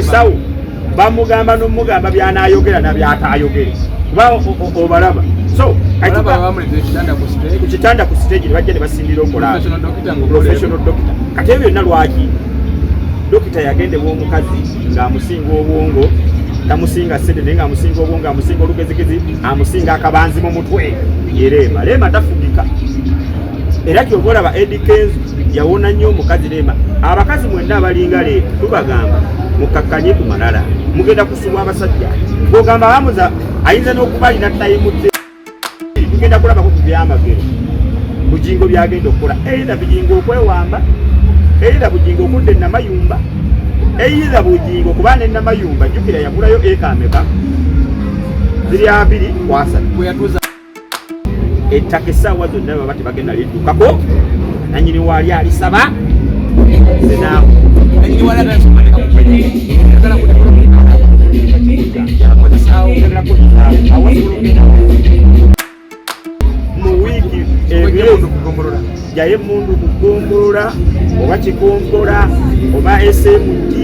omusawo bamugamba n'omugamba by'anaayogera na by'ataayogera kuba obalaba so ku kitanda ku stage bajja ne basindira okola professional doctor kati ebyo byonna lwaki dokita yagendebwa omukazi ng'amusinga obwongo tamusinga sede naye ng'amusinga obwongo amusinga olugezigezi amusinga akabanzi mu mutwe yerema lema tafugika era kyova olaba Eddie Kenzo yawona nnyo omukazi lema abakazi mwenna abalinga leero tubagamba mukakkanye ku malala mugenda kusubwa abasajja bw'ogamba bamuza ayinza n'okuba alina tayimutte tugenda kulabako ku byamagero Bugingo byagenda okukola eitha Bugingo okwewamba eitha Bugingo okudda enamayumba eitha Bugingo kuba n'enamayumba jjukira yagulayo ekameka 223 ettaka essaawa zonna baba tebagenda liddukako nanyini waali alisaba senaawo mu wiiki jaye emundu kugombolola oba kikompola oba SMG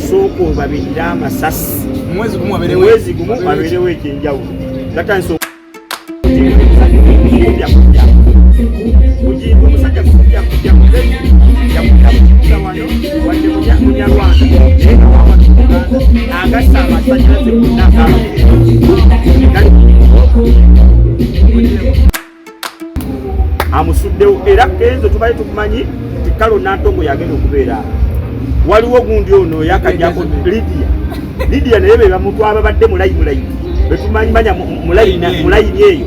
sooka obabirira amasasi mwezi gumu abeerewo ekyenjawulo gatandisa Bugingo omusajja kujja wano wadde munyarwanda agassa amasanyalaze gonna amusuddewo era Kenzo tubaye tukumanyi ti Kalo Nantongo yagenda okubeera waliwo gundi ono yakajjako Lydia naye be bamuntu ababadde mulayi betumanyi manya mulayini eyo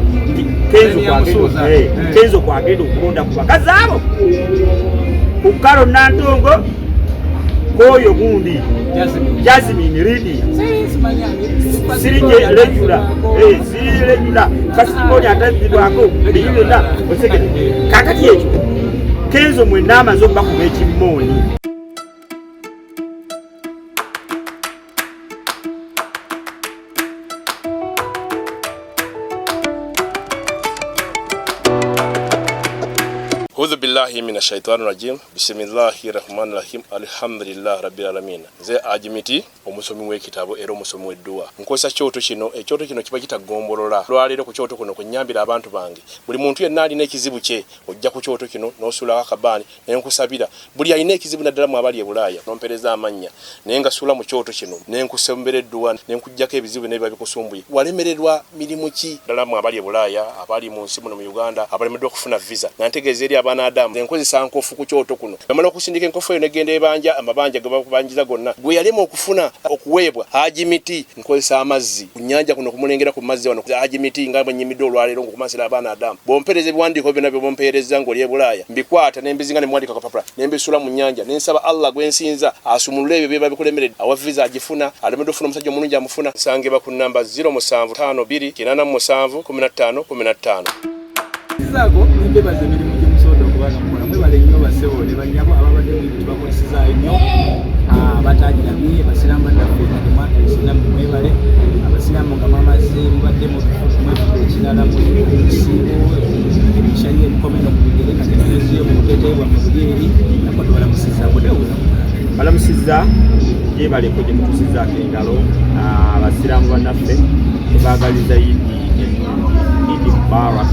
Kenzo kwagenda okulonda ku bakazi abo ku Kalo Nantongo koyo gundi Jasmine Lydia sirije regular kasiponi atazibwako biyina osegere kakati ekyo Kenzo mwenna amaze okubakuba ekimmooni A'udhu billahi minash shaitani rajim. Bismillahir rahmanir rahim. Alhamdulillah rabbil alamin. Nze Ajimiti omusomi w'ekitabo era omusomi w'edduwa. Nkosa kyoto kino ekyoto kino kiba kitagombolola. Lwaliro ku kyoto kuno kunyambira abantu bange. Buli muntu yenna alina ekizibu kye ojja ku kyoto kino n'osula akabani n'enkusabira. Buli alina ekizibu naddala mu abali e Bulaaya n'ompereza amanya. Naye nga sula mu kyoto kino n'enkusembera edduwa n'enkujjako ebizibu n'ebiba bikusumbuye. Walemererwa mirimu ki ddala mu abali e Bulaaya abali mu nsi muno mu Uganda abalemeddwa okufuna visa. Nantegeeza eri Adamu enkozesa nkofu ku kyoto kuno yamala okusindika enkofu eyo negenda ebanja amabanja ge bakubanjiza gonna gwe yalema okufuna okuweebwa Ajimiti nkozesa amazzi ku nnyanja kuno kumulengera ku mazzi wano Ajimiti nga bwenyimidde olwaleero ngokumasira abaana Adamu bompereza ebiwandiiko byonna bye bompereza ng'oli e Bulaaya mbikwata nembizinga ne mwandika kapapula nembisula mu nnyanja nensaba Allah gwensinza asumulule ebyo byeba bikulemeredde awa visa agifuna alemeddwa okufuna omusajja omulungi amufuna nsangibwa ku namba 0752 Zako nimbebaze mirimu gimusodo kubanga mukona mwebale nnyo basebo ne banyabo ababadde mu bakoleseza nnyo abatagira biye basiramu ndaffe na demata islam mwebale abasiramu nga mama zimbadde mu ekirala mu sibo ebishanye bikomeno kubigere kati n'eziyo mu kuteteebwa mu bugeri nakoti balamusiza bodewuza balamusiza yebale ko gye mutusizaako engalo abasiramu bannaffe baagaliza Idi Mubarak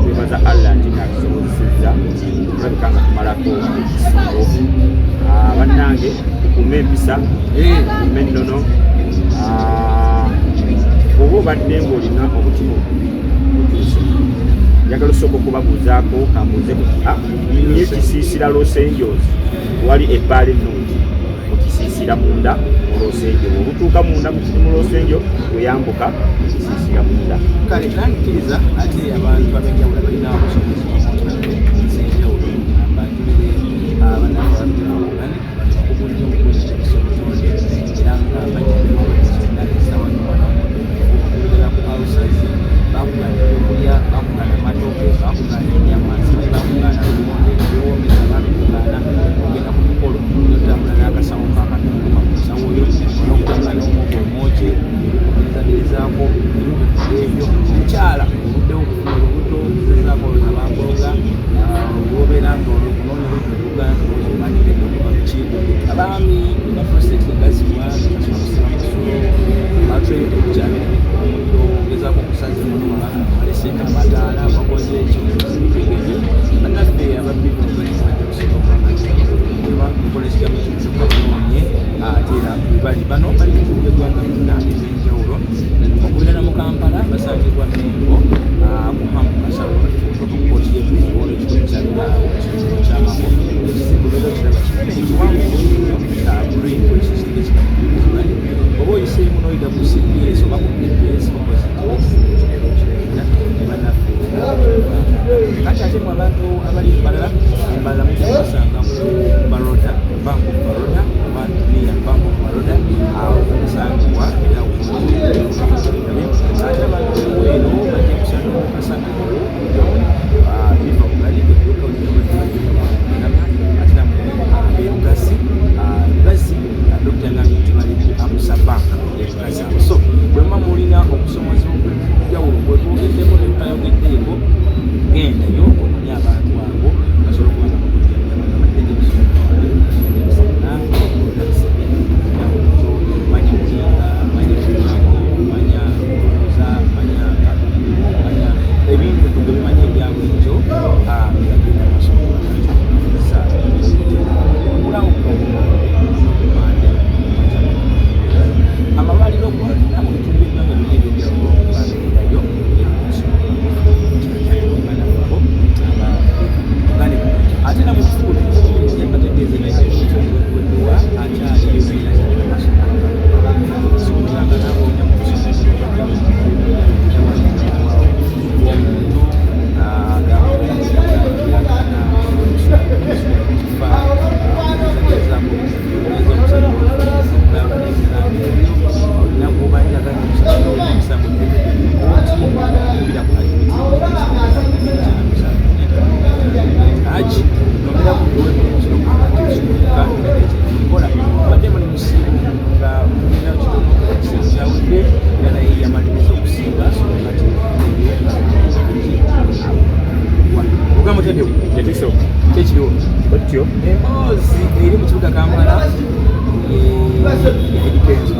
twebaza Allah nti natusobozesezza tulabika nga tumalako ekisingo bannange tukume empisa tukume ennono oba obadde ng'olina omutima otuuse njagala osooka okubabuuzaako kambuuze nye kisiisira Los Angeles wali ebbaala ennungi okisiisira munda mu Los Angeles obutuuka munda mu Los Angeles weyambuka okisiisira munda kale kankiriza ate abantu abenjawulo balina obusobozi bw'enjawulo abajulire abanakubuulira obukulisa ebisobozi era nga bajulira ku houses bakugana ebyokulya bakugana amatoke bakugana ennyama bakugana lumonde ebiwoomeza bakugana ogenda ku mukolo otambula n'akasawo kakatunguma ku nsawo yo n'okutambula n'omwogo omwoki ebikubirizagirizaako ebyo omukyala obuddewo okufuna olubuto gezaako olunabangologa bali bano bali mu eggwanga lyonna eby'enjawulo okubira mu Kampala basangibwa Mengo Muhammad Masalo okukooti y'ebiwolo ekikolesabira ekizibu ky'amako ekizibu leero kiraba kinene ekiwanvu green ekizimbe kinamuuzibali oba oyiseemu n'oyita ku CBS oba ku PBS bannaffe kati ate mu abantu abali embalala mujja kubasanga mu baroda bank of baroda oba niya bank of baroda awo basangibwa era ate abantu eno bajja kusanga mukasanga biva ku bali kuduka ate namu ebugasi Dr. Nyamutoolo bali amusa bank ebugasi so bwe mma mulina okusomesa okujawulo bwe twogeddeko ne tutayogeddeeko gendayo ononya abantu abo basobola okuba nga bakujjanjaba nga badde manya mulinga manya mulango manya oza manya ebintu tuge bimanya ebyabwe ekyo bagenda masomo amalwaliro okwalina mu bitundu by'eggwanga byonna eby'enjawulo babeerayo ate na mu kifuko bategeeze nayewa akyaliyo sikulanga nawonya mu emboozi eri mu kibuga Kampala Kenzo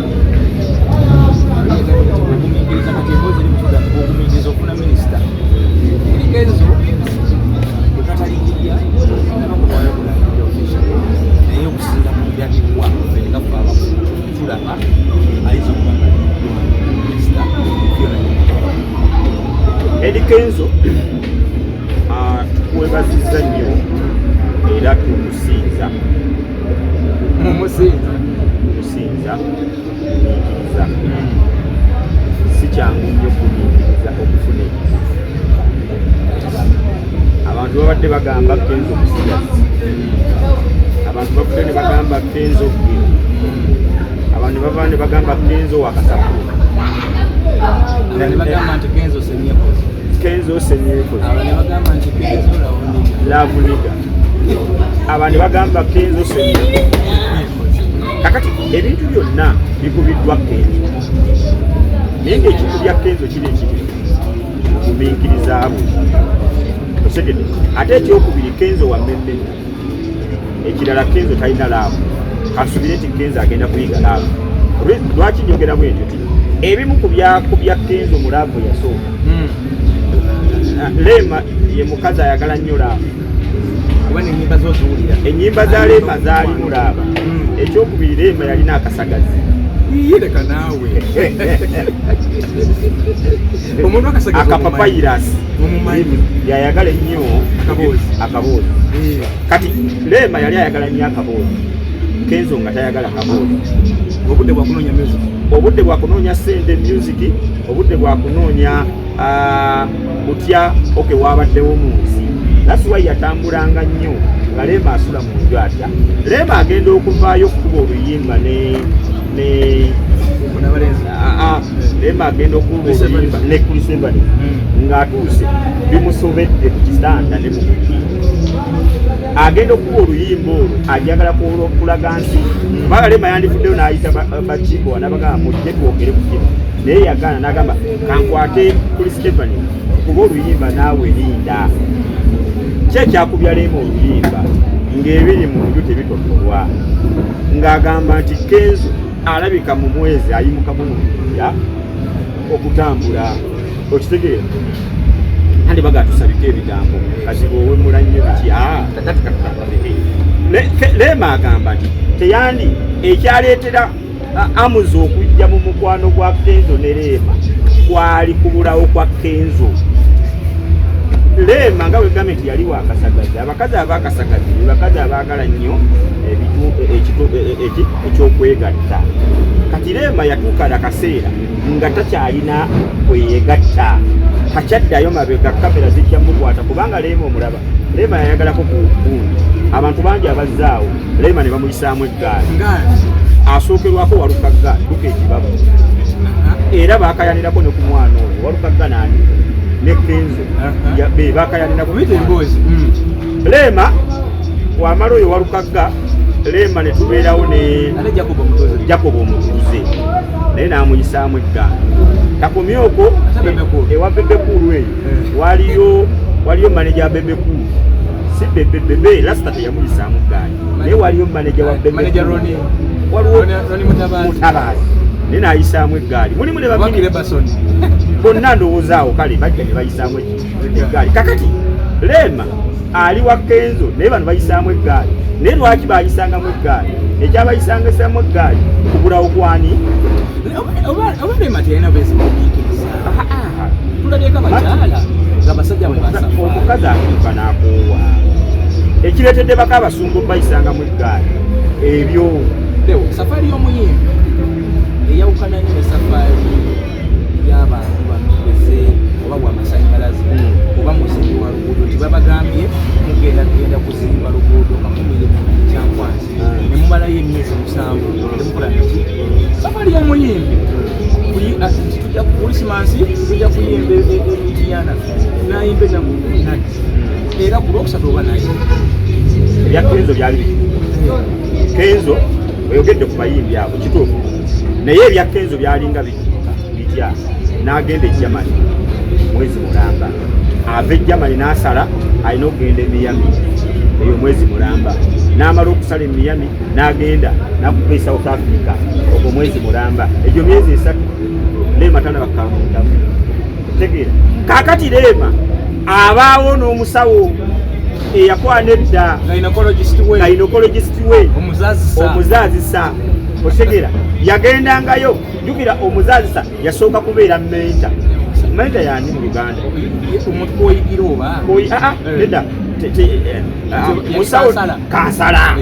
ogumingiriza kati emboozi eri mu kibuga ogumingiriza okufuna minisita eri Kenzo ekatalingirya nabakuwayo kulangirira official naye okusinga mu byagibwa fengafu abakutulaba ayinza okuba nga minisita eri Kenzo twebazizza nnyo era tumusinza kumiikiriza si kyangu nnyo kumiikiriza okufuna abantu babadde bagamba Kenzo musigazi abantu bavudde ne bagamba Kenzo gwe abantu ne bava ne bagamba Kenzo wakasakulu Kenzo senyekozi lavuniga abantu bagamba Kenzo senyekozi kakati ebintu byonna bikubiddwa Kenzo naye ng'ekikubya Kenzo kiri ekibiri kumiikiriza bwe osegedde ate ekyokubiri Kenzo wammemme ekirala Kenzo talina laavu kasubire nti Kenzo agenda kuyiga laavu lwaki njogera bwentyo ti ebimu ku byakubya Kenzo mu laavu yasooka Lema ye mukazi ayagala nnyo laavu kuba n'ennyimba z'oziwulira ennyimba za Lema zaalimu laaba ekyokubiri Lema yalina akasagazi leka naawe omuntu akasagazi akapapayirasi yayagala ennyo akaboozi kati Lema yali ayagala nnyo akaboozi Kenzo nga tayagala kaboozi obudde bwakunoonya music obudde bwakunoonya sente music obudde bwakunoonya kutya oke wabaddewo mu nsi that's why yatambulanga nnyo nga Lema asula mu nju atya Lema agenda okuvaayo okukuba oluyimba Lema agenda okukuba oluyimba ne kulisembani ng'atuuse bimusobedde ku kitanda ne mu agenda okukuba oluyimba olwo ajagala kulaga nsi kubanga Lema yandivuddeyo n'ayita bakiiko wanabagamba mujje twogere ku kino naye yagaana n'agamba kankwate kuli Stefani kuba oluyimba naawe linda kyekyakubya Lema oluyimba ng'ebiri mu nju tebitotolwa ng'agamba nti Kenzo alabika mu mwezi ayimuka mu ya okutambula okitegeera andi baga tusabike ebigambo kazibu owemula nnyo biki Lema agamba nti teyandi ekyaleetera amuzo okujja mu mukwano gwa Kenzo ne Leema kwali kubulawo kwa Kenzo. Leema nga bwe gavumenti yali wakasagazi, abakazi abakasagazi bakazi abaagala nnyo ekyokwegatta. Kati Leema yatuuka akaseera nga takyalina kweyegatta, kakyaddayo mabega kamera zijja mukwata kubanga Leema omulaba. Leema yayagalako ku gundi, abantu bangi abazzaawo Leema ne bamuyisaamu eggaali, asookerwako Walukagga Duka ekibabu, era baakayanirako ne ku mwana oyo Walukagga nani ne Kenzo be baakayanirako Leema wamala oyo Walukagga Leema ne tubeerawo ne Jacob omutuuze naye n'amuyisaamu eggaali. Takomye okwo ewa Bebekulu eyo waliyo maneja Bebekulu, si Bebe Rasta teyamuyisaamu eggaali naye waliyo maneja wa Bebekulu waliwo Mutabazi naye n'ayisaamu eggaali. Mulimu ne babiri bonna ndowoozaawo kale bajja ne bayisaamu eggaali. Kakati Leema ali wa Kenzo naye bano bayisaamu eggaali. Naye lwaki bayisangamu eggaali? Ekyabayisangamu eggaali kubulawo kwani? Oba Leema teyalina bezimunyikiriza. Tulabyeko abakyala nga basajja bwe basafa. Omukazi atuuka n'akoowa. Ekireetedde baka abasungu bayisangamu eggaali ebyo. Safari y'omuyimbi eyawukana nnyo ne safari y'abantu banoeze oba bw'amasannyalaze oba muzimbi wa luguudo tibabagambye mugenda kuzimba luguudo kamumire kyankwanzi ne mumalayo emyezi 7 temukola naki. Safari y'omuyimbi tujja ku Krisimansi tujja kuyimba emitiana nayimba ennaku 14 era ku Lwokusatu oba naye ebya Kenzo byali Kenzo oyogedde ku bayimbi abo kituufu naye ebya Kenzo byalinga bitya. N'agenda e Germany mwezi mulamba, ava e Germany n'asala alina okugenda e Miami eyo mwezi mulamba, n'amala okusala e Miami n'agenda n'akuba e South Africa ogwo mwezi mulamba. Egyo myezi 3 Leema tanabakamundamu. Tegeera kaakati Leema abaawo n'omusawo eyakwana edda gynecologist we omuzaazisa. Otegeera yagendangayo, jjukira omuzaazisa yasooka kubeera menta yani mu Uganda omutukoyigira oba nedda musawo kansala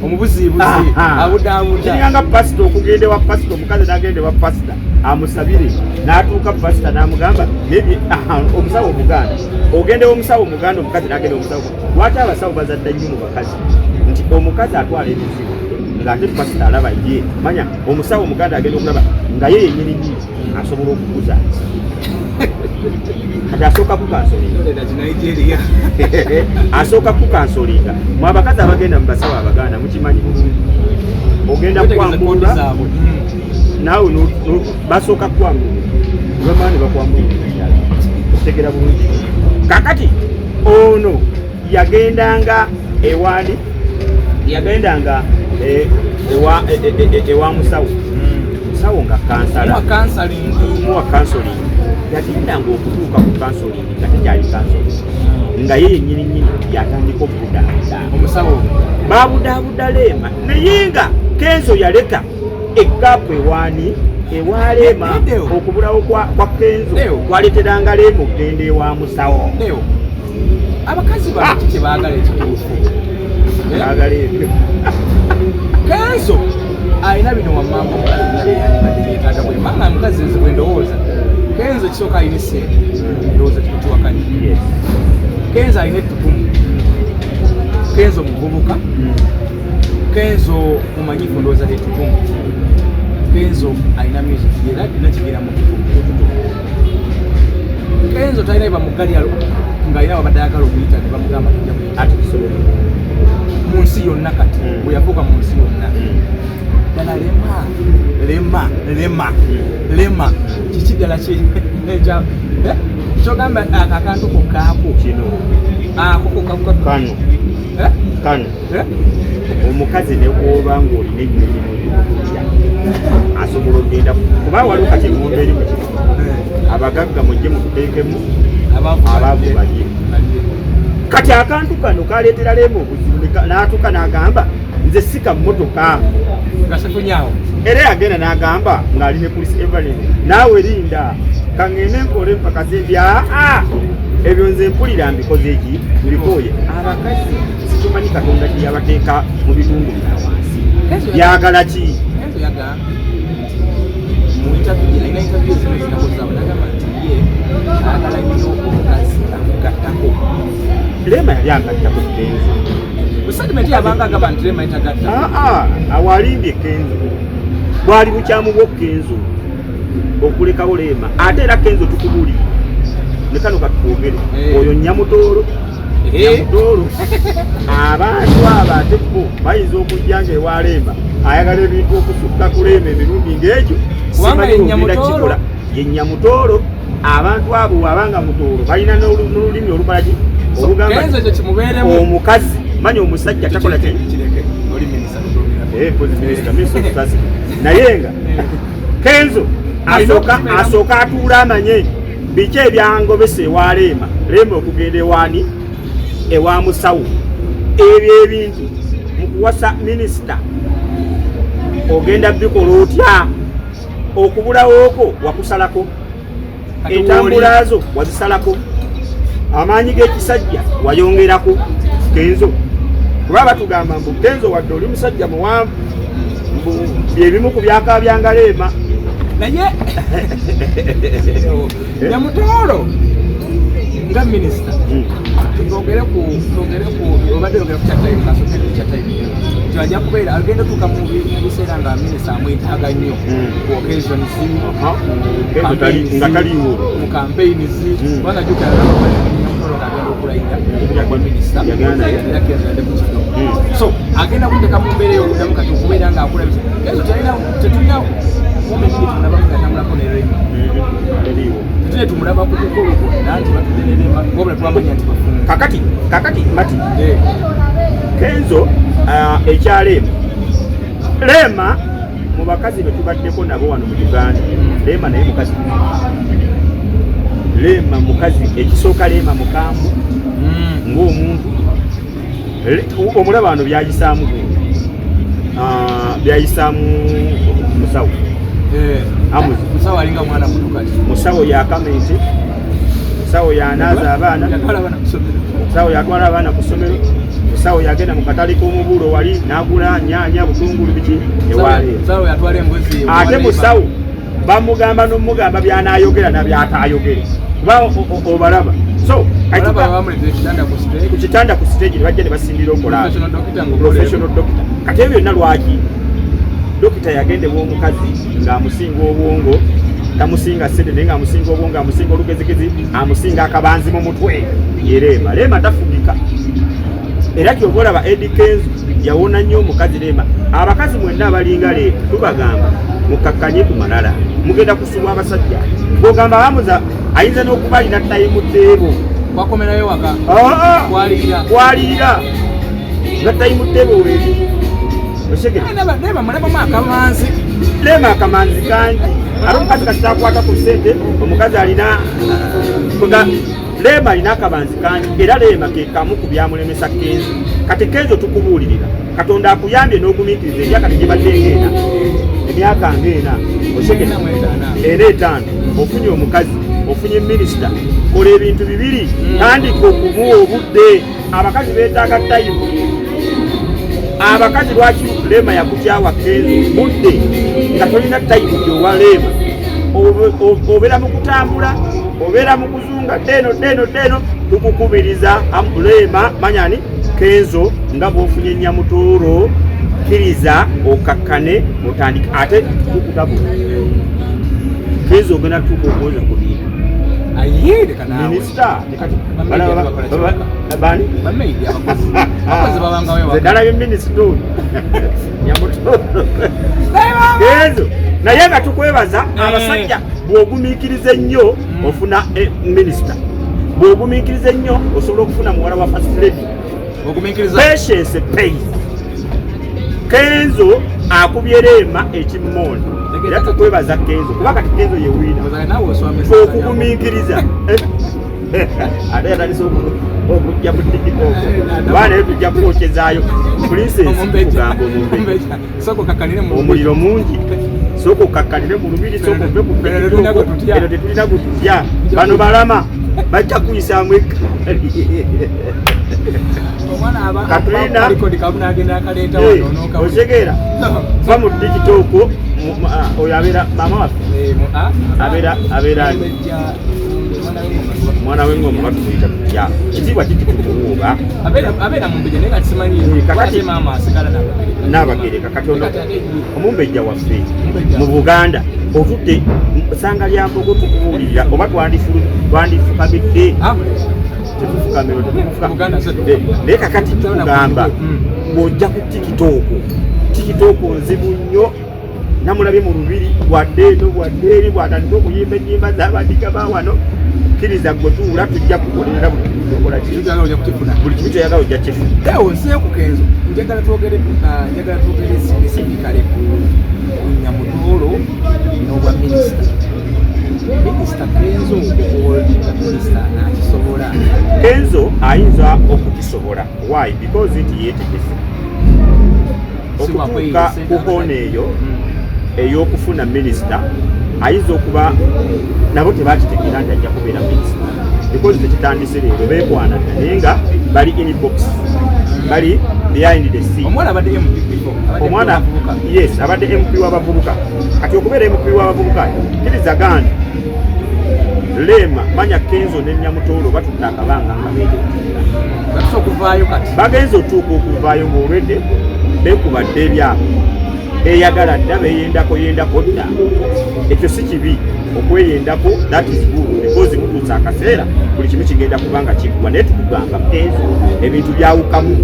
omubuzibuzi abudaabuda kiringanga pasita okugenda ewa pasita, omukazi n'agenda ewa pasita amusabire n'atuuka pasita n'amugamba omusawo omuganda ogenda omusawo omuganda, omukazi n'agenda omusawo. Lwaki abasawo bazadda nnyo mu bakazi nti omukazi atwala ebizibu ng'ate pasita alaba ye manya omusawo omuganda agenda okulaba nga ye yennyini nnyo asobola okukuza kati asooka kukansolinga asooka kukansolinga. Mwe abakazi abagenda mu basawo abaganda mukimanyi bulungi, ogenda kwambula naawe basooka kwambula bamaani bakwambula otegera bulungi. Kakati ono yagendanga ewani yagendanga ewa musawo nga kansala muwa kansolingi yagendanga okutuuka ku kansolingi nga tekyali kansolingi nga ye yennyini yatandika obudaabuda omusawo babudaabuda Leema naye nga Kenzo yaleka eggapu ewa Leema okubulawo kwa Kenzo kwaleteranga Leema okugenda ewa musawo. Abakazi baki kyebaagala ekituufu baagala ebyo. Kenzo alina bino wammanga omukazi yetaaga bwe manga mukazi nze bwe ndowooza Kenzo ekisooka alina essente ndowooza tukiwakanya. Kenzo alina ettutumu, Kenzo muvubuka, Kenzo mumanyifu ndowooza ettutumu, Kenzo alina music era alina kigera mu ttutumu. Kenzo talina eba mugalyalo ng'alina babadde ayagala okuyita ne bamugamba tujja kuyita ati kisobola mu nsi yonna kati bwe yafuuka mu nsi yonna ddala Leema kiki ddala kyogamba akantu kokkaako kino kano omukazi ne bw'oba ng'olina ennyonyi n'okulya asobola okgenda kuba waliwo kati engombe eri mu kino abagagga mujje mututeekemu abaavu balye. Kati akantu kano kaleetera Leema obuzibu n'atuuka n'agamba nze sika mmotoka gasefunyawo era yagenda n'agamba ng'ali ne police evaline naawe linda kangende nkole mpaka zembya ebyo nze mpulira mbikoze eki mbikooye abakazi situmanyi katonda kye yabateeka mu bitundu bya wansi byagala ki Lema yali agattako Kenzo awalimbye Kenzo bwali bukyamu bwo Kenzo okulekawo Lema ate era Kenzo tukubulira ne kano katwogere oyo Nyamutoolo abantu abatepo bayinza okujjanga ewa Lema ayagala ebintu okusukka ku Lema emirundi ng'egyo kikola ye Nyamutoolo abantu abo abanga Mutoolo balina n'olulimi olumalaki olugamba omukazi manyi omusajja takola kye naye nga Kenzo asooka atuula amanye biki ebyangobesa ewa Lema okugenda ewaani ewa musawo ebyo ebintu mu kuwasa minisita ogenda bikola otya okubulawooko wakusalako entambulazo wazisalako amaanyi g'ekisajja wayongerako Kenzo kuba batugamba mbu Kenzo wadde oli musajja muwanvu byebimu ku byakabyanga Lema naye Nyamutoolo nga minisita tugere ku obadde ogera ku kyatime kasokera kyatime kyajja kubeera agenda tuka mu biseera nga minisita amwetaaga nnyo ku occasions nga taliwo mu campaigns kubanga jukira Nyamutoolo agenda okulayira okuba minisita era Kenzo mu kino so agenda kuteeka mu mbeera y'obuddamu kati okubeera ng'akulabisa Kenzo tetulina moment tunaba kugatambulako ne Lema tujye tumulaba ku mukolo gwonna nti batudde ne Lema wabula twamanya nti bafunga kakati mati Kenzo ekya Lema mu bakazi be tubaddeko nabo wano mu Uganda Lema naye mukazi Lema mukazi ekisooka Lema mukambwe ng'omuntu omulaba wano byayisaamu musawo musawo alinga mwana mutukati musawo yakamenti musawo yanaaza abaana musawo yatwala abaana ku ssomero musawo yagenda mu katale k'omubuulo wali n'agula nyaanya butungulu biki ewaale ate musawo bamugamba n'omugamba byanaayogera na byataayogere kuba obalaba so ku kitanda ku stage bajja ne basindira okola professional doctor kati ebyo byonna lwaki dokita yagende w'omukazi ng'amusinga obwongo tamusinga ssente naye ng'amusinga obwongo amusinga olugezigezi amusinga akabanzi mu mutwe ye Lema tafugika era kyova olaba Eddie Kenzo yawona nnyo omukazi Lema abakazi mwenna abalinga Lema tubagamba mukakkanye ku malala mugenda kusubwa abasajja bw'ogamba bamuza ayinza n'okuba alina tayimu teebo wakomerayo waka kwaliira nga tayimu teebo weeri Lema akamanzi kangi ate omukazi kasitakwata ku ssente omukazi alina Lema alina akamanzi kangi era Lema ke kamu ku byamulemesa Kenzo kati Kenzo tukubuulirira Katonda akuyambye n'ogumiikiriza emyaka tegibadde ng'ena emyaka ng'ena era etaano ofunye omukazi ofunye minisita kola ebintu bibiri tandika okumuwa obudde abakazi beetaaga tayimu abakazi lwaki Lema yakukyawa Kenzo budde nga tolina tayimu gyowa Lema obeera mu kutambula obeera mu kuzunga deno tukukubiriza Lema manyani Kenzo nga bw'ofunye Nyamutoolo kkiriza okakkane mutandika ate tukugabula Kenzo ogenda tuka okuwoza ku bintu minisita zedalabye minisita oyo Nyamutoolo Kenzo naye nga tukwebaza abasajja bw'ogumiikiriza ennyo ofuna minisita bw'ogumiikiriza ennyo osobola okufuna muwala wa first lady patience pays Kenzo akubye Lema ekimmondi era tukwebaza Kenzo kuba kati Kenzo ye wina okugumiikiriza ate yatandise okujja mu tikiti okwo baana naye tujja kwokyezayo princess kugamba omuliro mungi sooka okakkalire mu lubiri sooka ove ku eno tetulina gututya bano balama bajja kuyisaamu otegeera va mu tikiti okwo oyo abeera maama waffe abeera mwana w'engoma batuyita tutya kitiibwa kikitumuwuuba kakati n'abagereka katono omumbejja waffe mu Buganda otudde ssanga lya mbogo tukubuulirira oba twandifukamidde naye kakati tukugamba bw'ojja ku tikitooko nzibu nnyo namulabye mu lubiri wadde eno wadde eri bw'atandika okuyimba ennyimba z'abandiga baawano kkiriza gwe tuwula tujja kukolerera buli kimu kyoyagala ojja kifuna. Nseeyo ku Kenzo njagala twogere specifically ku Nyamutoolo n'obwa minisita Kenzo minisita akisobola. Kenzo ayinza okukisobola. Why? Because it yeetegese okutuuka ku koona eyo ey'okufuna minisita ayinza okuba nabo tebakitegeera nti ajja kubeera minisita because tekitandise leero beekwanana naye nga bali in box bali behind the scene. Omwana abadde yes abadde MP w'abavubuka kati okubeera MP w'abavubuka kkiriza gandi Lema manya Kenzo ne Nyamutoolo batudde akabanga nga beejo bagenza otuuka okuvaayo ng'olwedde beekubadde ebyabo eyagala dda beeyendako dda ekyo si kibi okweyendako that is good because mutuusa akaseera buli kimu kigenda kubanga kikubwa naye tukugamba Kenzo ebintu byawukamu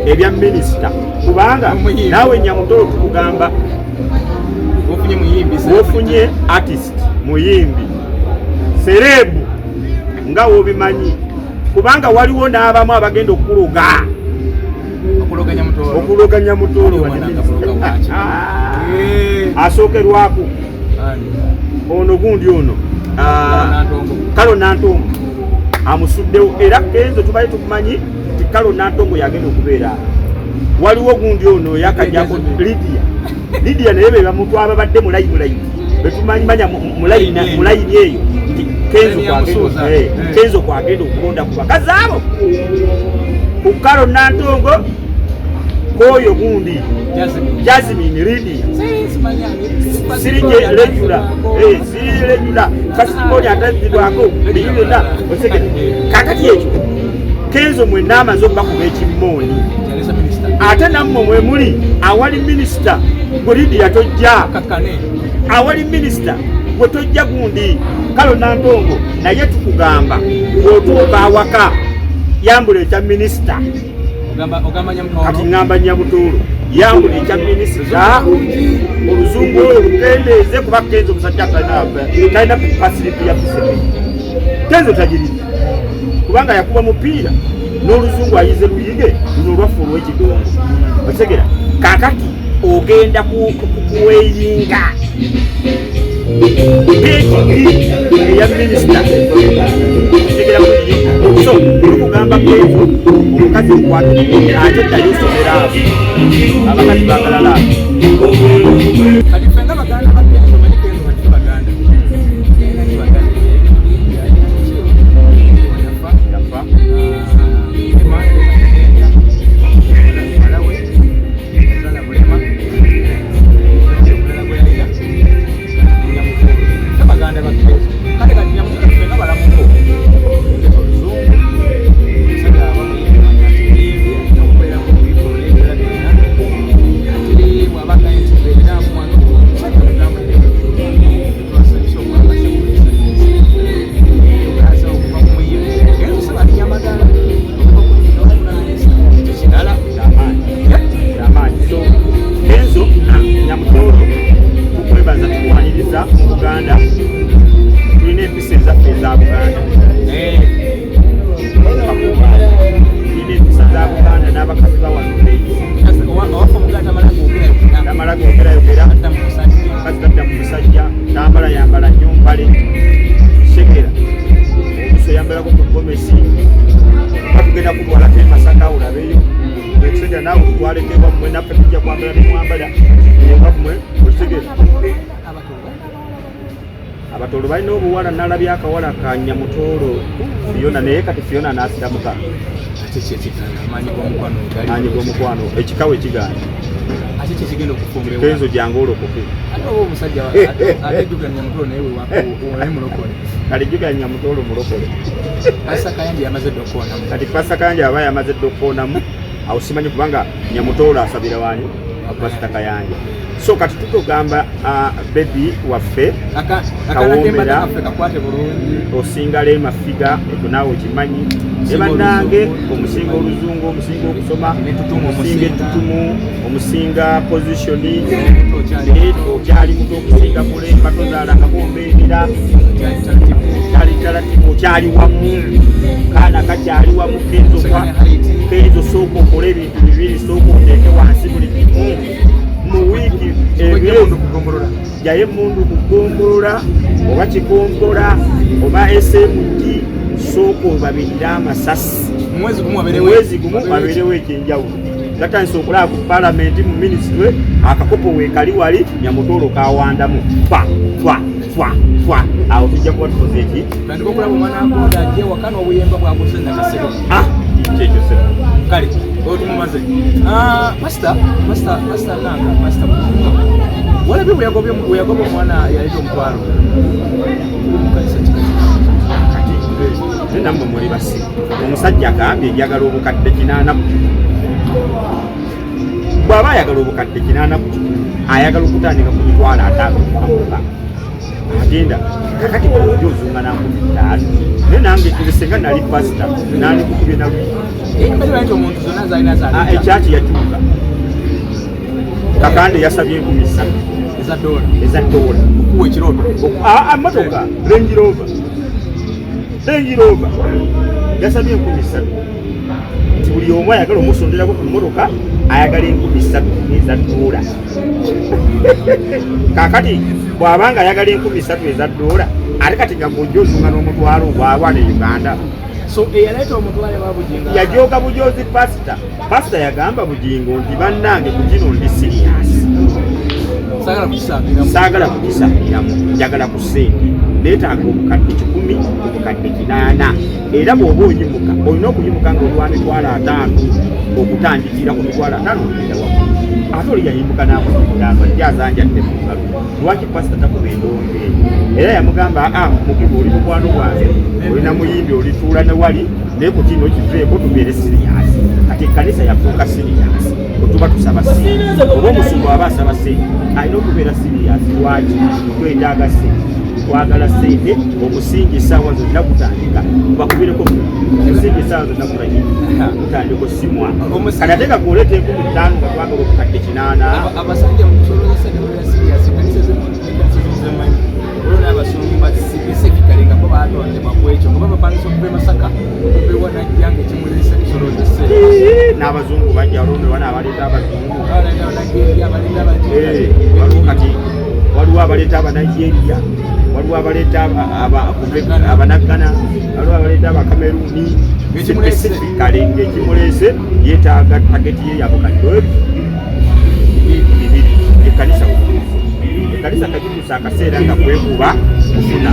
ebya minisita kubanga naawe Nyamutoolo tukugamba wofunye artist muyimbi serebu nga wobimanyi kubanga waliwo n'abamu abagenda okuloga Nyamutoolo asookerwako ono gundi ono Kalo Nantongo amusuddewo era Kenzo tubaye tukumanyi nti Kalo Nantongo yagenda okubeera waliwo gundi ono yakajjako Lydia naye be bamuntu ababadde mulayi betumanyi manya mulayini eyo nti Kenzo kwagenda okulonda ku bakazi abo ku Kalo Nantongo koyo gundi Jasmine Lydia Sirije regular kasipoli atazidwako biyina oseke kakati ekyo Kenzo mwenna amaze okubakuba ekimmooni ate nammwe mwe muli awali minisita gwe Lydia tojja awali minisita gwe tojja gundi Kalo Nantongo naye tukugamba bw'otuuka awaka yambula ekya minisita kati ngamba Nyamutoolo yambula ekya minisita oluzungu oyo lukendeeze kuba Kenzo musajja talina pasiripi ya Museveni Kenzo tagirina kubanga yakuba mupiira n'oluzungu ayize luyige luno olwaffe olw'ekidongo otegera kakati ogenda kuweyinga eya minisita otegera so tukugamba Kenzo omukazi okwate ate ddayo osomera abo abakazi bagalala kwambalako ku gomesi batugenda kutwala ke Masaka olabeyo ekisegera nawe twalekebwa mmwe naffe tujja kwambala nemwambala nga mmwe okitegere Abatolo balina obuwala nalabya akawala ka Nyamutoolo Fiona naye kati Fiona n'asiramuka maanyi g'omukwano ekikawe ekigaana Kenzo jangu olokoke kale jjukira Nyamutoolo mulokole kati Pastor Kayanja aba yamaze dda okukoonamu awo simanyi kubanga Nyamutoolo asabira wanyu Pastor Kayanja so kati tutugamba baby waffe kawoomera osingala emafiga ekyo naawe okimanyi ne bannange omusinga oluzungu omusinga okusoma omusinga ettutumu omusinga positioni naye okyali muto okusinga kulemba tozaala akagombeerera kyali talatibu okyali wamu kaana kakyali wamu Kenzo sooka okola ebintu bibiri sooka oteeke wansi buli kimu mu wiiki jaye mundu kugombolola oba kigongola oba SMG sooka obabirira amasasi mwezi gumu abeerewo ekyenjawulo gatandise okulaba ku palamenti mu minisitule akakopo weekali wali Nyamutoolo kawandamu awo tujja kuba tukoze eki kyekyo sebo kale otumumaze Pastor Bugingo walabye bwe omwana yaleta omutwalo kati nammwe muli basi omusajja agambye njagala obukadde 80 bw'aba ayagala obukadde 80 ayagala okutandika ku mitwalo 5 agenda kakati ojozunga nankubitaano naye nange tulisenga nali pasita nani kukubye ekyaki yakyuka kakande yasabye 10,000 eza dola okuwa ekiroto motoka Range Rover yasabye 10,000 nti buli omu ayagala omusonderako ku motoka ayagala 10,000 eza dola kakati bw'abanga ayagala 10,000 eza dola ate kati nga bw'ojozunga n'omutwalo bw'awa ne Uganda so eyaleeta omutwale wa Bugingo yajooga bujozi pasita yagamba Bugingo nti bannange ku kino ndi siriyasi saagala kugisabiramu njagala ku ssente neetaaga obukadde 10 obukadde 8 era bw'oba oyimuka olina okuyimuka nga olwa mitwalo 5 okutandikira ku mitwalo 5 ogenda wamu ate oli yayimuka n'amugamba jazanjadde mu ngalo lwaki pasita takuba endonge era yamugamba mukubu oli mukwano gwange olina muyimbi olituula ne wali naye ku kino kiveeko tubeere siriyasi kati ekkanisa yafuuka siriyasi otuba tusaba ssente oba omusungu aba asaba ssente alina okubeera siriyasi lwaki twetaaga ssente twagala ssente omusingi essaawa zonna gutandika bakubireko omusingi essaawa zonna gutandika osimwa kati ate gakuoleta 15 nga twagala okukadde 8 abasajja mukusolozesa nebula siriyasi kanisa zemanyi olwo n'abasumbi basekikale nga bo baatondebwa ku ekyo nga babapangisa okuba e Masaka okubewa najjanga ekimulesa kusolozese n'abazungu bajja olwo n'abaleeta abazungu kati waliwo abaleeta abanigeria waliwo abaleeta abanagana waliwo abaleeta abakameruni specifically ng'ekimulese yeetaaga tageti ye yabukadde bibiri ekkanisa ekanisa kakituusa akaseera nga kwekuba kufuna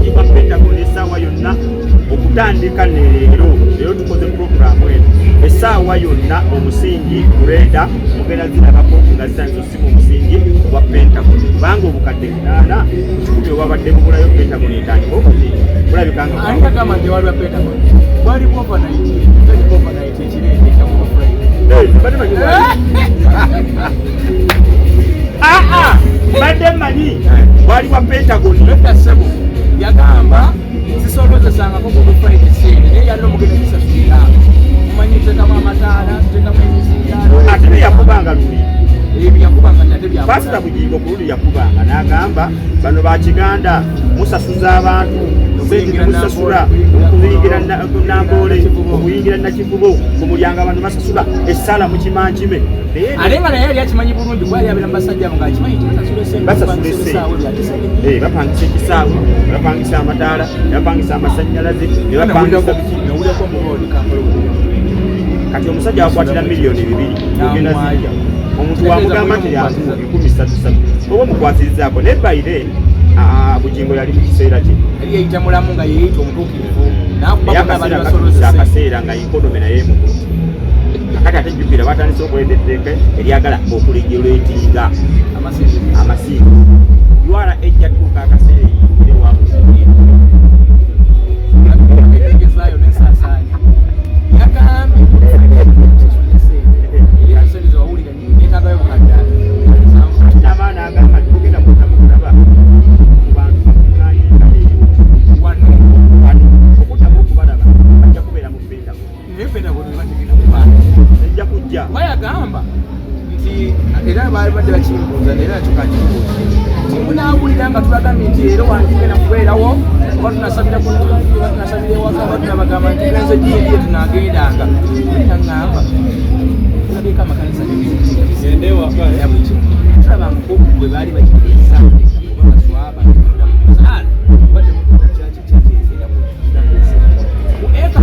omusingi gwa Pentogon essaawa yonna okutandika leero tukoze programu eno essaawa yonna omusingi kureda mugenda zirabako nga zitandiza osiba omusingi gwa Pentogon kubanga obukadde 8 kikumi obwabadde mugulayo Pentogon etandika okoze kulabika nga alikagamba nti waliwo Pentogon waliwo overnight ekirenge kyamufulai badde manyi waliwo Pentogon sebo yagamba zisolozesangako kubufaiti sente naye yalina omugenda gisasulira mumanyi tekamu amataala tekamu emizindaalo ate byeyakubanga luli byakubanga ate Pastor Bugingo kululi yakubanga n'agamba bano ba Kiganda musasuza abantu musasula okuyingira Nambole okuyingira Nakivubo ku mulyango abantu basasula essala mu kimanjime alenga naye yali akimanyi bulungi kwali abira mbasajja nga akimanyi basasula essaawe bapangisa ekisaawe bapangisa amataala bapangisa amasannyalaze bapangisa kati omusajja wakwatira miliyoni 2 ogenda zijja omuntu wamugamba nti yantu 133 oba omukwasirizaako ne bayire Bugingo yali mu kiseera kye yali yayita mulamu nga yeeyita omutuukirivu akaseera nga ikonomi naye mukulu akati ate jjukira batandise okuleta etteeka eryagala okulegiretinga amasimu yuwala ejja tuuka akaseera eyingire wamuegezaayo nensaasaanya yagambye eryasoniza wawulira netagayo bukadda amaana agamba nti tugenda kunamukulaba ku bantu bakunayinga wano okuddamu okubalaba bajja kubeera mu Pentogon ejja kujja bayagamba nti era baali badde bakimbuuza era tukakimbuuza timunaawulira nga tubagambye nti era wantugenda kubeerawo oba tunasabira tunasabira ewaka oba tunabagamba nti Kenzo gyendiye tunagendanga naŋŋamba tulabeko amakanisa gende ewaka tulaba nkubu bwe baali bakiteesa oba baswaba namuzaala badde mukyaki kyakyezera ku eka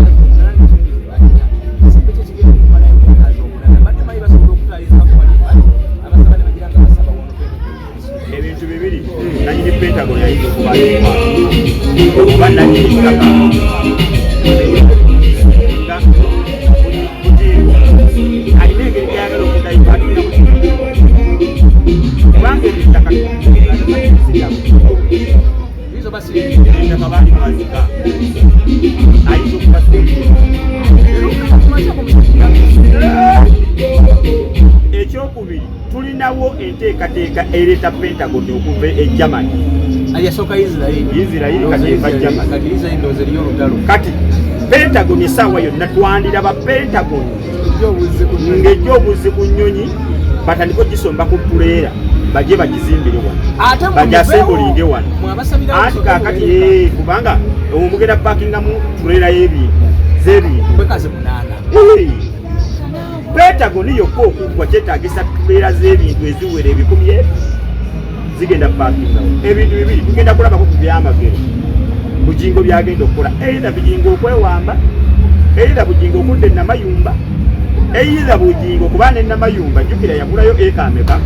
ebintu bibiri nanyini Pentogon yayinza okubalibwa oba nanyini ttaka nga Bugingo alina engeri gyayagala okudayiva atumira mu kubanga ebittaka ettaka baali mwazika ayinza okubasirira ekyokubiri tulinawo enteekateeka ereeta Pentogon okuva e Germany ayasooka Israel kati eva Germany kati Pentogon essaawa yonna twandiraba Pentogon ng'ejja obuzzi ku nnyonyi batandika ogisomba ku puleera bajje bagizimbire wano bajasembulinge wano anti kaakati kubanga omugenda pakingamu puleera z'ebintu Pentogon yokka okuggwa kyetaagisa puleera z'ebintu eziwera 10,000 zigenda pakingawo ebintu bibiri tugenda kulabako ku byamagero Bugingo byagenda okukola eitha Bugingo okwewamba eitha Bugingo okudda enamayumba eitha Bugingo kuba nenamayumba jjukira yagulayo eka ameka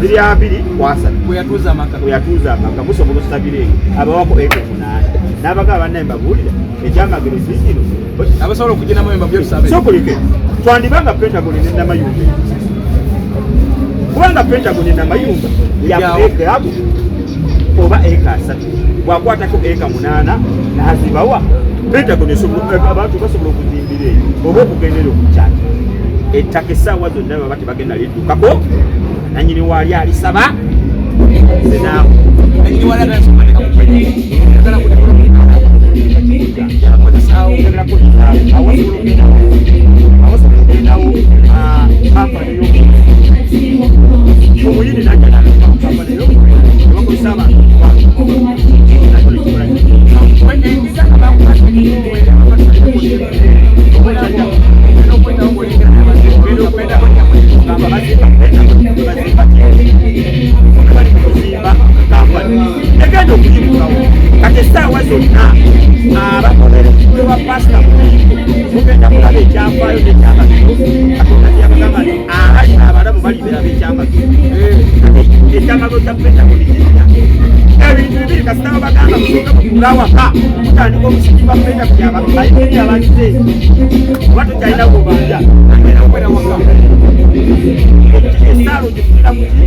2 kweyatuuza amaka musobola osabire abawako eka 8 n'abagaba bannaye mbabuulira ekyamagero sikino abasobola okugenda mu mbabyo tusabe sokulike twandibanga Pentogon nenamayumba kubanga Pentogon nenamayumba yakueka abo oba eka 3 bwakwatako eka 8 n'azibawa Pentogon abantu basobola okuzimbira eyo oba okugendera okukyata ettaka essaawa zonna baba tebagenda liddukako nanyini waali alisaba zenaawo nanyini waali agasomeka mu omuyini najaaabakolisaba egenda okuyimukawo kati essaawa zonna abakolerewa pasita mugenda kulaba ekyafaayo nekyamagero katonda kyabagamba nti ali abalamu balibera bekyamagero ekyamagero kya Pentogon kirina ebintu bibiri kasita babagamba musooka mukulawaka mutandika omusiki bwa Pentogon bayiberi abakize oba tokyalina gobanja agenda kukwera waka esaala ogifunira muki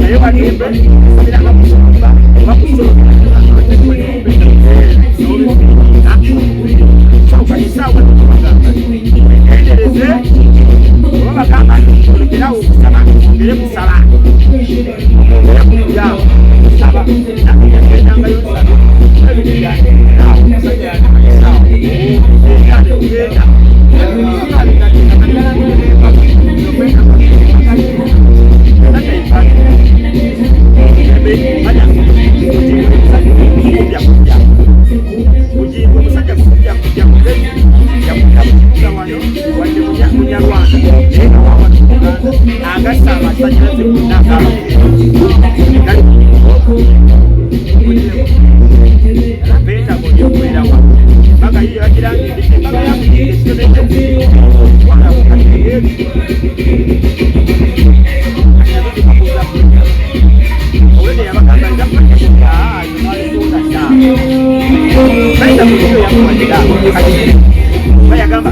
naye batembe sabiranga musomba oba kusomba isaawa endereze oba bagamba olekerawo okusaba ongere musala ongere kusaba nagendangayo nsaba ebintu n'amasannyalaze gonna Pentogon yokubeera wa mbaga yiyo yagirangidde embaga owene yabagambaliza Pentogon yakuwadira bayagamba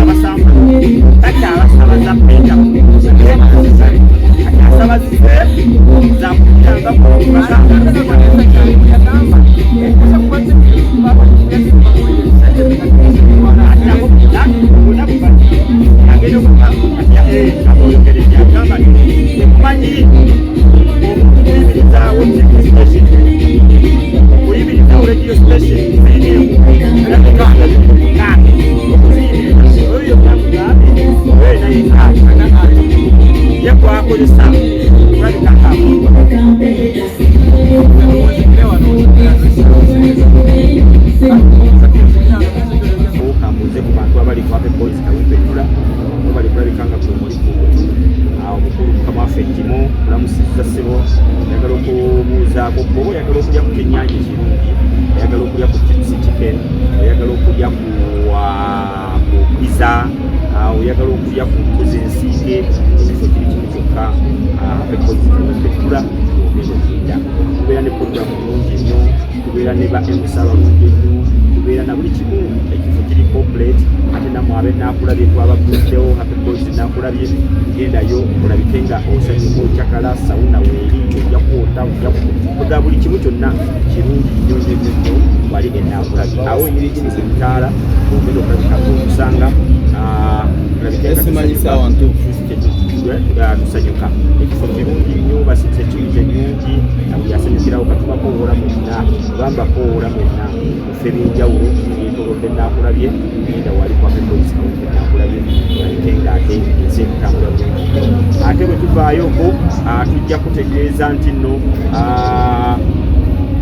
abasamba kati abasabaza Pentogon asabazize zakutanga kamuze ku bantu abali kwape polisi kawempetula obali kulabikanga ku muliku omukulu mukama waffe Timo mulamusiza ssebo yagala okubuuzaako oba oyagala okulya ku kyennyanja ekirungi oyagala okulya ku chicken oyagala okulya ku pizza oyagala okulya ku mbuzi ensiike ekifo kiri kimu kyokka ape polisi kawempetula ogenda okuyinda tubeera ne programu nnungi nnyo tubeera ne ba MC abalungi nnyo tubeera na buli kimu ekifo kiri complete ate namwabe nakulabye twabaguddewo happy boys nakulabye gendayo olabike nga osanyuka okyakala sawuna weeri ojja kwota ojja buli kimu kyonna kirungi nnyo nnyo wali enakulabye awo nyirigini semitaala ogenda okulabika okusanga tusanyuka ekifo kirungi nnyo basize ekintu enyungi buli asanyukirawo katubako owola mwenna obambako owola mwenna mufe ebyenjawulo yetolodde nakulabye genda wali kwape polisi kawempe nakulabye alike nga ate ensi ekutambula bulungi ate bwe tuvaayoko tujja kutegeeza nti nno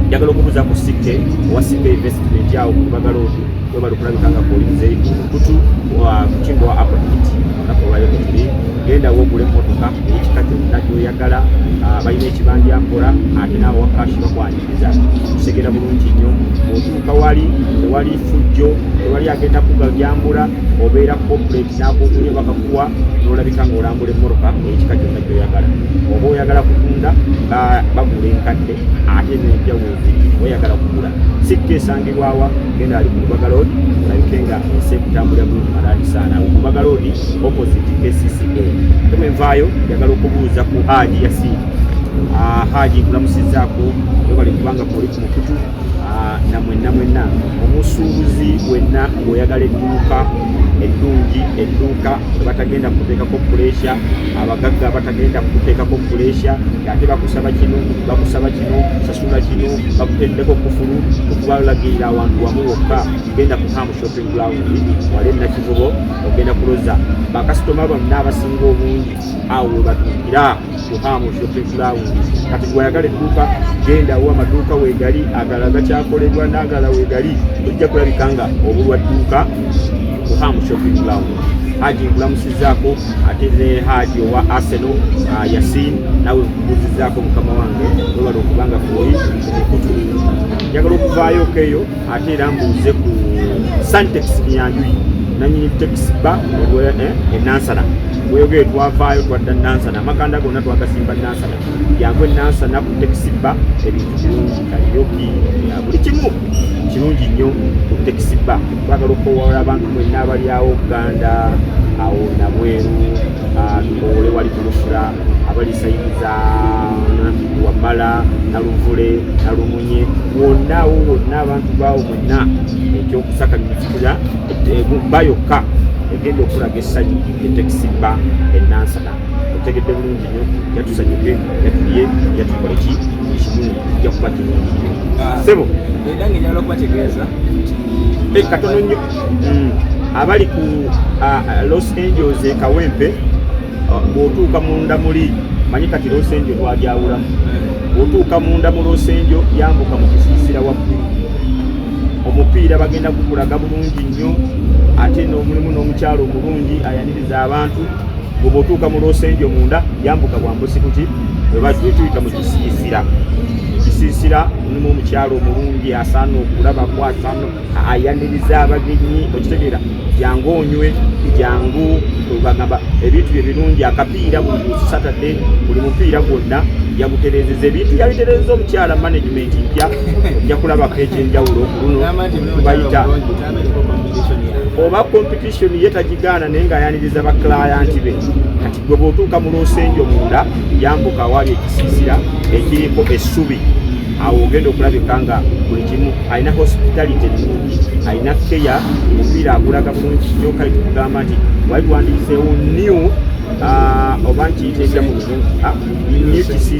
njagala okubuuza ku sikke owa sikke investment awo ku Lubagala odi webali kulabikanga kolinze kutu kukingo wa apatiti nakolwayo kutuli genda wogula emmotoka ekika kyonna gyoyagala balina ekibanja mpola ate naawe wakashi bakwaniriza tusegera bulungi nnyo otuuka wali tewali fujjo tewali agenda kugajambula obeera complete nakutunye bakakuwa nolabika nga olambula emmotoka ekika kyonna gyoyagala oba oyagala kutunda bagula enkadde ate n'empya weeziri oyagala kugula sikka esangibwawa genda ali ku Lubagala odi olabike nga ensi ekutambulira bulungi malaani saana ku Lubagala odi opposite KCCA ate bwenvaayo njagala okubuuza ku Haji Yasini Haji nkulamusizaako webali kubanga koli ku mukutu na mwenna omusuubuzi wenna ng'oyagala edduuka eddungi edduuka batagenda kuteekako puleesya abagagga batagenda kuteekako puleesya ate bakusaba kino sasula kino bakuteddeko kufulu okubalagirira awantu wamu wokka genda ku Hamu shopping ground wali nakivubo ogenda kuloza bakasitoma bonna abasinga obungi awo webatuukira ku Hamu shopping ground kati gwayagala edduuka genda wa amaduuka weegali agala gakyakolerwa n'agala weegali ojja kulabika nga obulwa dduuka ku Hamu shopping ground Haji nkulamusizaako ate ne Haji owa Arsenal Yasini nawe nkubuuzizaako mukama wange webala okubanga koli mukutu njagala okuvaayo keyo ate era mbuuze ku Santex Nyanjui nanyini taxi ba enansana wege twavaayo twadda nansana amakanda gonna twagasimba nansana yangwe nansana ku taxi ba ebintu kirungi kaliyoki buli kimu kirungi nnyo ku taxi ba twagala okowoola abantu mwenna abali awo Uganda awo nabweru tukowole wali kulufula abali sayiza Wamala Naluvule Nalumunye wonna awo wonna abantu baawo mwenna ekyokusaka nifukira bayokka egenda okulaga essanyu etakisi ba enansana otegedde bulungi nnyo yatusanyuke yatulye yatukoleki ekimu kijja kuba kirungi nnyo sebo era ng'enjala okubategeeza katono nnyo abali ku Los Angeles Kawempe bw'otuuka munda muli manyi kati Los Angeles twajawula bw'otuuka munda mu Los Angeles yambuka mu kisiisira waggulu omupiira bagenda gukulaga bulungi nnyo ate n'omulimu n'omukyalo omulungi ayaniriza abantu bw'oba otuuka mu Losenjo munda yambuka bwambusi kuti webakiyita mu kisiisira mulimu omukyalo omulungi asaana okulabako asaana ayaniriza abagenyi okitegeera jangu onywe jangu bagamba ebintu bye birungi akapiira buli Saturday buli mupiira gwonna yaguterezeza ebintu yabiterezeza omukyala management mpya ojja kulabako ekyenjawulo luno bayita oba competition ye tagigaana naye ng'ayaniriza baklayant be kati gwe bw'otuuka mu Losenjo munda yambuka awali ekisiisira ekiriko essubi awo ogenda okulabika nga buli kimu alina hospitality ennungi alina keya omupiira agulaga bulungi nnyo kale tukugamba nti wali tuwandiiseewo new oba nkiyita etya mu new